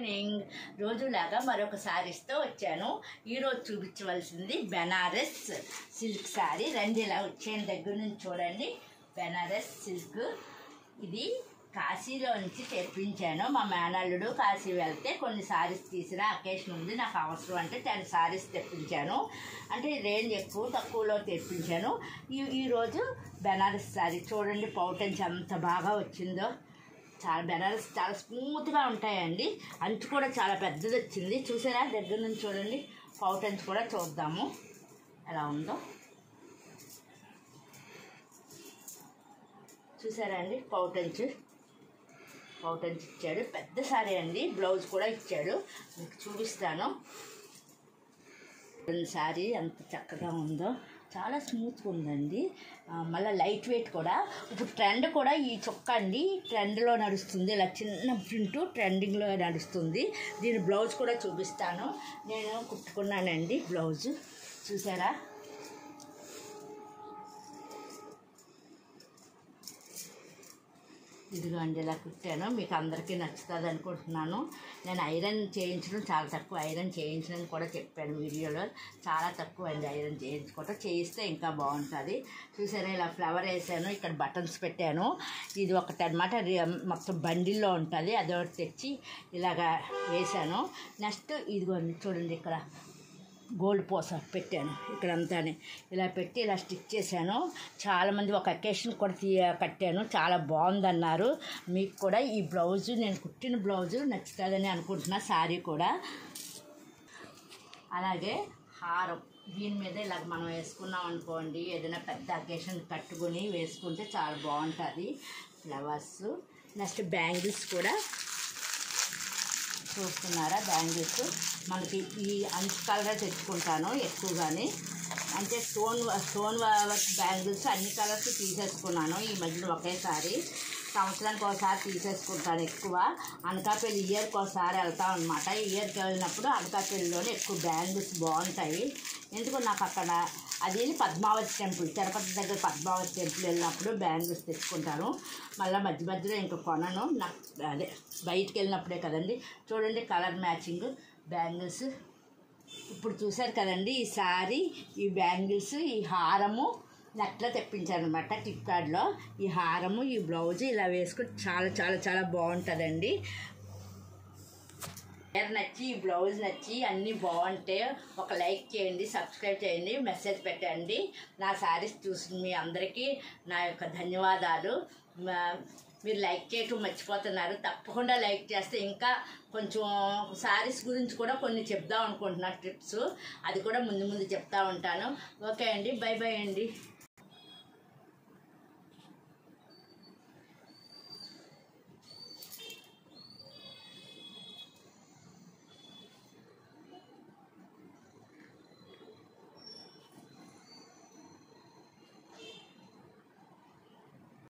Evening రోజులాగా మరొక సారీస్తో వచ్చాను. ఈరోజు చూపించవలసింది బెనారస్ సిల్క్ సారీ. రండి ఇలా వచ్చేన దగ్గర నుంచి చూడండి. బెనారస్ సిల్క్ ఇది కాశీలో నుంచి తెప్పించాను. మా మేనల్లుడు కాశీ వెళ్తే కొన్ని సారీస్ తీసిన అకేషన్ ఉంది, నాకు అవసరం అంటే 10 సారీస్ తెప్పించాను. అంటే రేంజ్ ఎక్కువ తక్కువలో తెప్పించాను. ఈరోజు బెనారస్ సారీ చూడండి. పౌటెన్స్ ఎంత బాగా వచ్చిందో. చాలా బెనారస్ చాలా స్మూత్గా ఉంటాయండి. అంచు కూడా చాలా పెద్దది వచ్చింది. చూసారా దగ్గర నుంచి చూడండి. పౌటెన్స్ కూడా చూద్దాము ఎలా ఉందో. చూసారా అండి పౌటెన్స్ ఇచ్చాడు. పెద్ద సారీ అండి. బ్లౌజ్ కూడా ఇచ్చాడు, మీకు చూపిస్తాను. సారీ ఎంత చక్కగా ఉందో, చాలా స్మూత్గా ఉందండి. మళ్ళీ లైట్ వెయిట్ కూడా. ఇప్పుడు ట్రెండ్ కూడా ఈ చొక్కా అండి ట్రెండ్లో నడుస్తుంది. ఇలా చిన్న ప్రింట్ ట్రెండింగ్లో నడుస్తుంది. దీని బ్లౌజ్ కూడా చూపిస్తాను. నేను కుట్టుకున్నానండి బ్లౌజ్. చూసారా ఇదిగోండి ఇలా కుట్టాను. మీకు అందరికీ నచ్చుతుంది అనుకుంటున్నాను. నేను ఐరన్ చేయించడం చాలా తక్కువ. ఐరన్ చేయించడం కూడా చెప్పాను వీడియోలో. చాలా తక్కువ అండి ఐరన్ చేయించుకోవటం. చేయిస్తే ఇంకా బాగుంటుంది. చూసారా ఇలా ఫ్లవర్ వేసాను. ఇక్కడ బటన్స్ పెట్టాను. ఇది ఒకటి అనమాట. మొత్తం బండిల్లో ఉంటుంది. అదొకటి తెచ్చి ఇలాగా వేసాను. నెక్స్ట్ ఇదిగోండి చూడండి ఇక్కడ గోల్డ్ పూస పెట్టాను. ఇక్కడంతానే ఇలా పెట్టి ఇలా స్టిచ్ చేశాను. చాలామంది ఒక అకేషన్ కూడా కట్టాను. చాలా బాగుందన్నారు. మీకు కూడా ఈ బ్లౌజు నేను కుట్టిన బ్లౌజు నచ్చుతుందని అనుకుంటున్నా. శారీ కూడా అలాగే హారం దీని మీద ఇలాగ మనం వేసుకున్నాం అనుకోండి. ఏదైనా పెద్ద అకేషన్ కట్టుకుని వేసుకుంటే చాలా బాగుంటుంది. ఫ్లవర్స్ నెక్స్ట్ బ్యాంగిల్స్ కూడా చూస్తున్నారా. బ్యాంగిల్స్ మనకి ఈ అంచు కలర్ తెచ్చుకుంటాను ఎక్కువగానే. అంటే స్టోన్ వర్క్ బ్యాంగిల్స్ అన్ని కలర్స్ తీసేసుకున్నాను ఈ మధ్యలో ఒకేసారి. సంవత్సరానికి ఒకసారి తీసేసుకుంటాను ఎక్కువ. అనకాపల్లి ఇయర్కి ఒకసారి వెళ్తాం అనమాట. ఇయర్కి వెళ్ళినప్పుడు అనకాపల్లిలోనే ఎక్కువ బ్యాంగిల్స్ బాగుంటాయి. ఎందుకు నాకు అక్కడ అది పద్మావతి టెంపుల్, తిరుపతి దగ్గర పద్మావతి టెంపుల్ వెళ్ళినప్పుడు బ్యాంగిల్స్ తెచ్చుకుంటాను. మళ్ళీ మధ్యలో ఇంకా కొనను. నాకు అదే బయటికి వెళ్ళినప్పుడే కదండి. చూడండి కలర్ మ్యాచింగ్ బ్యాంగిల్స్. ఇప్పుడు చూసారు కదండి ఈ సారీ, ఈ బ్యాంగిల్స్, ఈ హారము నెట్లో తెప్పించాను అనమాట ఫ్లిప్కార్ట్లో. ఈ హారము ఈ బ్లౌజ్ ఇలా వేసుకుని చాలా చాలా చాలా బాగుంటుందండి. నచ్చి ఈ బ్లౌజ్ నచ్చి అన్నీ బాగుంటాయి. ఒక లైక్ చేయండి, సబ్స్క్రైబ్ చేయండి, మెసేజ్ పెట్టండి. నా శారీస్ చూసిన మీ అందరికీ నా యొక్క ధన్యవాదాలు. మీరు లైక్ చేయటం మర్చిపోతున్నారు. తప్పకుండా లైక్ చేస్తే ఇంకా కొంచెం శారీస్ గురించి కూడా కొన్ని చెప్దాం అనుకుంటున్నా టిప్స్. అది కూడా ముందు చెప్తా ఉంటాను. ఓకే అండి, బై అండి.